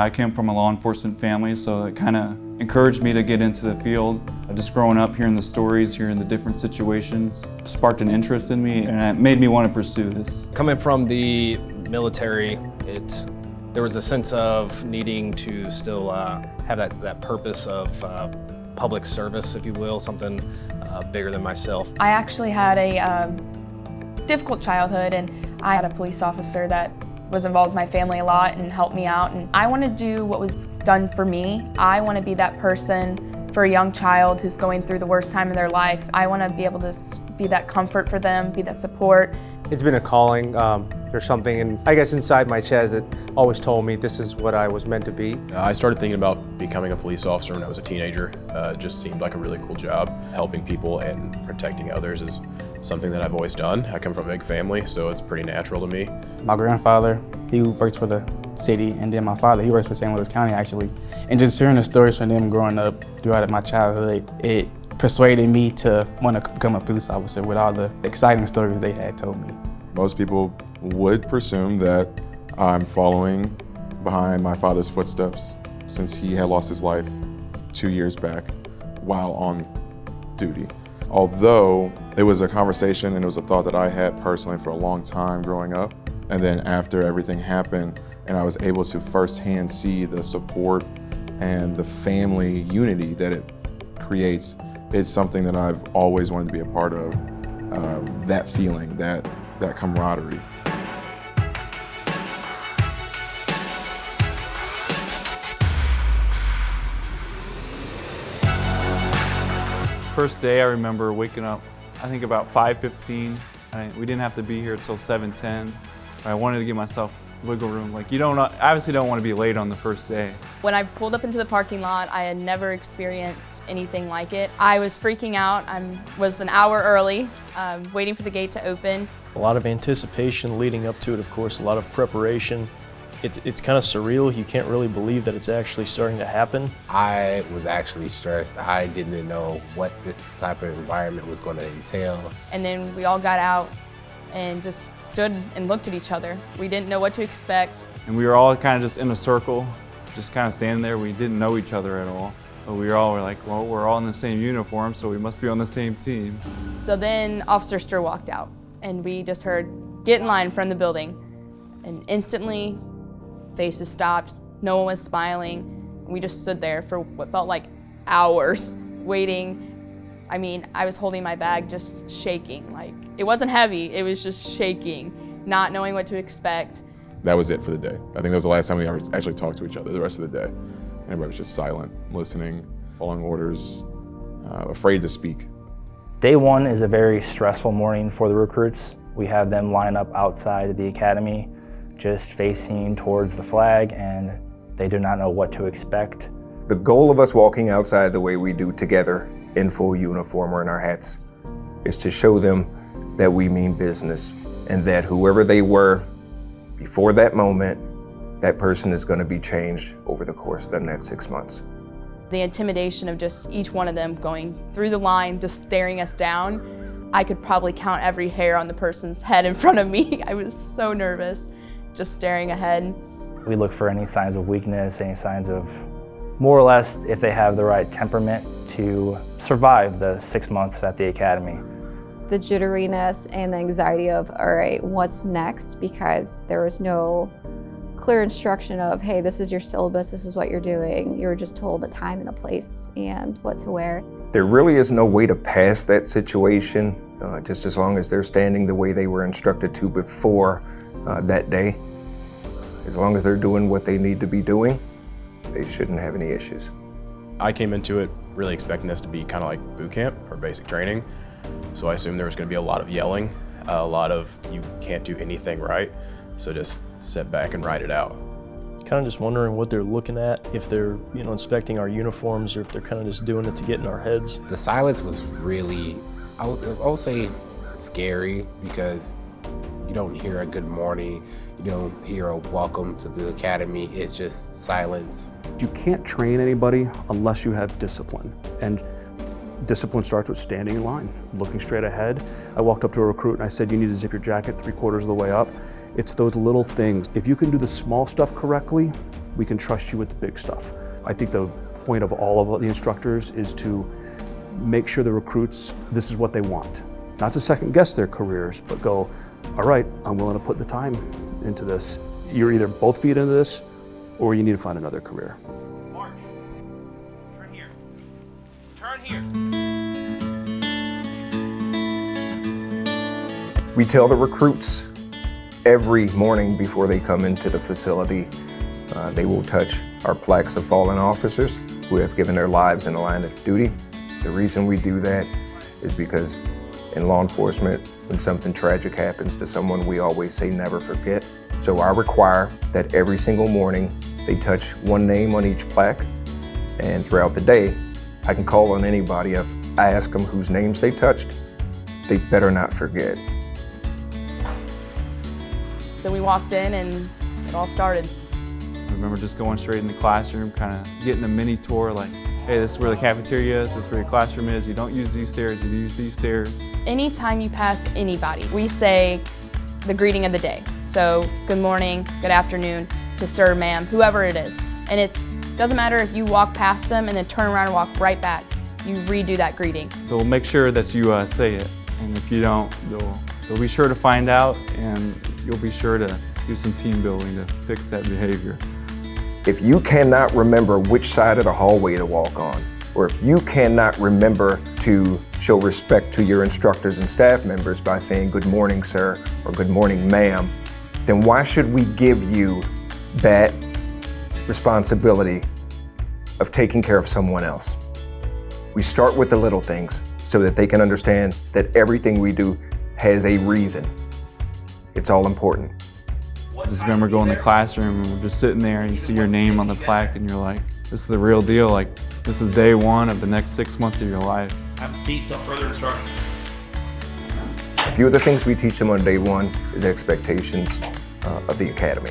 I came from a law enforcement family, so it kind of encouraged me to get into the field. Just growing up, hearing the stories, hearing the different situations, sparked an interest in me, and it made me want to pursue this. Coming from the military, there was a sense of needing to still have that purpose of public service, if you will, something bigger than myself. I actually had a difficult childhood, and I had a police officer that was involved with my family a lot and helped me out. And I want to do what was done for me. I want to be that person for a young child who's going through the worst time of their life. I want to be able to be that comfort for them, be that support. It's been a calling. There's something, I guess, inside my chest that always told me this is what I was meant to be. I started thinking about becoming a police officer when I was a teenager. It just seemed like a really cool job. Helping people and protecting others is something that I've always done. I come from a big family, so it's pretty natural to me. My grandfather, he works for the city, and then my father, he works for St. Louis County, actually. And just hearing the stories from them growing up throughout my childhood, it persuaded me to want to become a police officer with all the exciting stories they had told me. Most people would presume that I'm following behind my father's footsteps since he had lost his life 2 years back while on duty. Although it was a conversation and it was a thought that I had personally for a long time growing up. And then after everything happened and I was able to firsthand see the support and the family unity that it creates, it's something that I've always wanted to be a part of, that feeling, that camaraderie. First day, I remember waking up, I think about 5:15. We didn't have to be here until 7:10. I wanted to give myself wiggle room. Like, you obviously don't want to be late on the first day. When I pulled up into the parking lot, I had never experienced anything like it. I was freaking out. I was an hour early, waiting for the gate to open. A lot of anticipation leading up to it, of course, a lot of preparation. It's kind of surreal. You can't really believe that it's actually starting to happen. I was actually stressed. I didn't know what this type of environment was going to entail. And then we all got out and just stood and looked at each other. We didn't know what to expect. And we were all kind of just in a circle, just kind of standing there. We didn't know each other at all. But we were like, well, we're all in the same uniform, so we must be on the same team. So then Officer Sturr walked out, and we just heard, "Get in line from the building." And instantly, faces stopped. No one was smiling. We just stood there for what felt like hours, waiting. I mean, I was holding my bag just shaking. Like, it wasn't heavy, it was just shaking, not knowing what to expect. That was it for the day. I think that was the last time we ever actually talked to each other the rest of the day. Everybody was just silent, listening, following orders, afraid to speak. Day one is a very stressful morning for the recruits. We have them line up outside the academy, just facing towards the flag, and they do not know what to expect. The goal of us walking outside the way we do together in full uniform or in our hats is to show them that we mean business and that whoever they were before that moment, that person is going to be changed over the course of the next 6 months. The intimidation of just each one of them going through the line, just staring us down, I could probably count every hair on the person's head in front of me. I was so nervous, just staring ahead. We look for any signs of weakness, any signs of, more or less, if they have the right temperament to survive the 6 months at the academy. The jitteriness and the anxiety of, all right, what's next? Because there was no clear instruction of, hey, this is your syllabus, this is what you're doing. You were just told a time and a place and what to wear. There really is no way to pass that situation, just as long as they're standing the way they were instructed to before that day. As long as they're doing what they need to be doing, they shouldn't have any issues. I came into it really expecting this to be kind of like boot camp or basic training. So I assumed there was going to be a lot of yelling, a lot of you can't do anything right. So just sit back and ride it out. Kind of just wondering what they're looking at, if they're inspecting our uniforms or if they're kind of just doing it to get in our heads. The silence was really, I would say, scary because you don't hear a good morning, you don't hear a welcome to the academy, it's just silence. You can't train anybody unless you have discipline. And discipline starts with standing in line, looking straight ahead. I walked up to a recruit and I said, you need to zip your jacket 3/4 of the way up. It's those little things. If you can do the small stuff correctly, We can trust you with the big stuff. I think the point of all of the instructors is to make sure the recruits, this is what they want. Not to second guess their careers, but go, all right, I'm willing to put the time into this. You're either both feet into this, or you need to find another career. March. Turn here. Turn here. We tell the recruits every morning before they come into the facility, they will touch our plaques of fallen officers who have given their lives in the line of duty. The reason we do that is because in law enforcement, when something tragic happens to someone, we always say never forget. So I require that every single morning they touch one name on each plaque, and throughout the day, I can call on anybody. If I ask them whose names they touched, they better not forget. Then we walked in and it all started. I remember just going straight in the classroom, kind of getting a mini tour, like, hey, this is where the cafeteria is, this is where your classroom is, you don't use these stairs, you use these stairs. Anytime you pass anybody, we say the greeting of the day. So, good morning, good afternoon, to sir, ma'am, whoever it is. And it doesn't matter if you walk past them and then turn around and walk right back. You redo that greeting. They'll make sure that you say it, and if you don't, they'll be sure to find out, and you'll be sure to do some team building to fix that behavior. If you cannot remember which side of the hallway to walk on, or if you cannot remember to show respect to your instructors and staff members by saying good morning, sir, or good morning, ma'am, then why should we give you that responsibility of taking care of someone else? We start with the little things so that they can understand that everything we do has a reason. It's all important. I just remember going in the classroom and we're just sitting there and you see your name on the plaque and you're like, this is the real deal. Like, this is day one of the next 6 months of your life. Have a seat till further instructions. A few of the things we teach them on day one is expectations of the academy.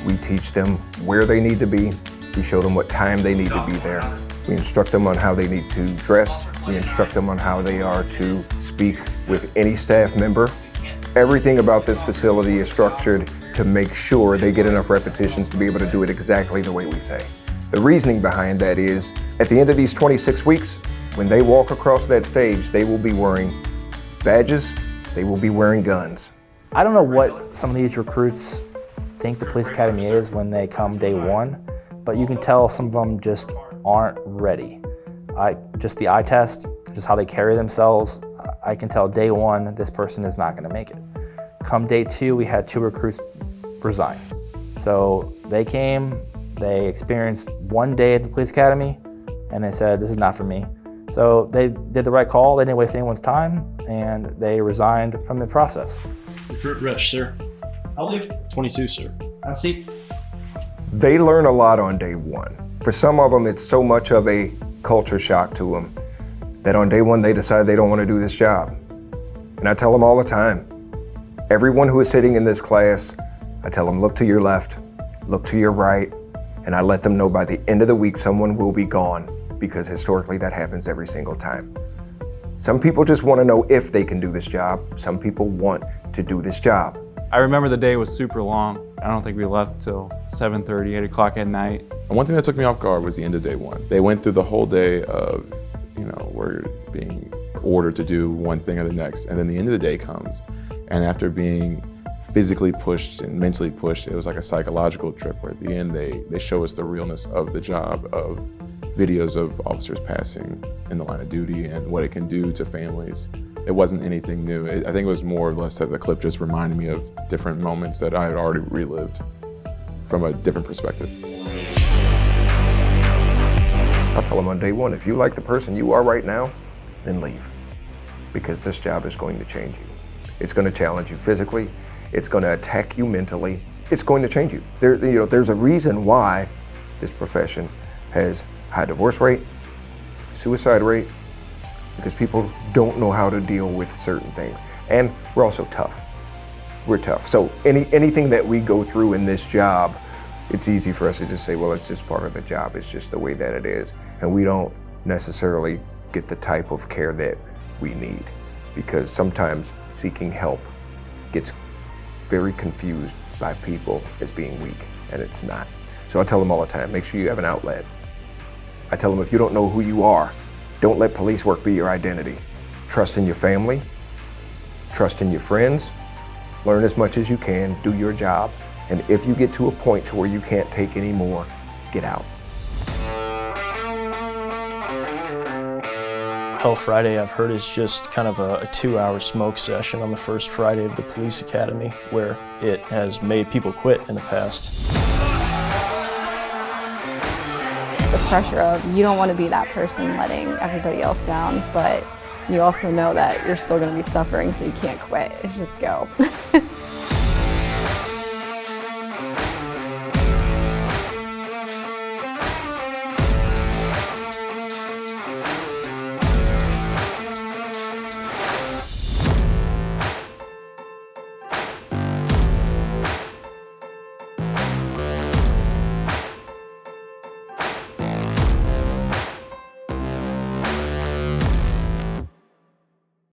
We teach them where they need to be. We show them what time they need to be there. We instruct them on how they need to dress. We instruct them on how they are to speak with any staff member. Everything about this facility is structured to make sure they get enough repetitions to be able to do it exactly the way we say. The reasoning behind that is, at the end of these 26 weeks, when they walk across that stage, they will be wearing badges, they will be wearing guns. I don't know what some of these recruits think the police academy is when they come day one, but you can tell some of them just aren't ready. Just the eye test, just how they carry themselves, I can tell day one, this person is not gonna make it. Come day two, we had 2 recruits resign. So they came, they experienced 1 day at the police academy, and they said, this is not for me. So they did the right call, they didn't waste anyone's time, and they resigned from the process. Recruit Rush, sir. How old are you? 22, sir. Have a seat. They learn a lot on day one. For some of them, it's so much of a culture shock to them that on day one, they decide they don't want to do this job. And I tell them all the time, everyone who is sitting in this class, I tell them, look to your left, look to your right, and I let them know by the end of the week, someone will be gone, because historically that happens every single time. Some people just want to know if they can do this job. Some people want to do this job. I remember the day was super long. I don't think we left till 7:30, 8 o'clock at night. And one thing that took me off guard was the end of day one. They went through the whole day of, we're being ordered to do one thing or the next, and then the end of the day comes, and after being physically pushed and mentally pushed, it was like a psychological trip where at the end they show us the realness of the job, of videos of officers passing in the line of duty and what it can do to families. It wasn't anything new. I think it was more or less that the clip just reminded me of different moments that I had already relived from a different perspective. I'll tell them on day one, if you like the person you are right now, then leave. Because this job is going to change you. It's going to challenge you physically. It's going to attack you mentally. It's going to change you. There's a reason why this profession has high divorce rate, suicide rate, because people don't know how to deal with certain things. And we're also tough. We're tough. So anything that we go through in this job, it's easy for us to just say, well, it's just part of the job. It's just the way that it is. And we don't necessarily get the type of care that we need, because sometimes seeking help gets very confused by people as being weak, and it's not. So I tell them all the time, make sure you have an outlet. I tell them if you don't know who you are, don't let police work be your identity. Trust in your family, trust in your friends, learn as much as you can, do your job, and if you get to a point to where you can't take any more, get out. Hell Friday, I've heard, is just kind of a 2-hour smoke session on the first Friday of the police academy, where it has made people quit in the past. The pressure of you don't want to be that person letting everybody else down, but you also know that you're still going to be suffering, so you can't quit and just go.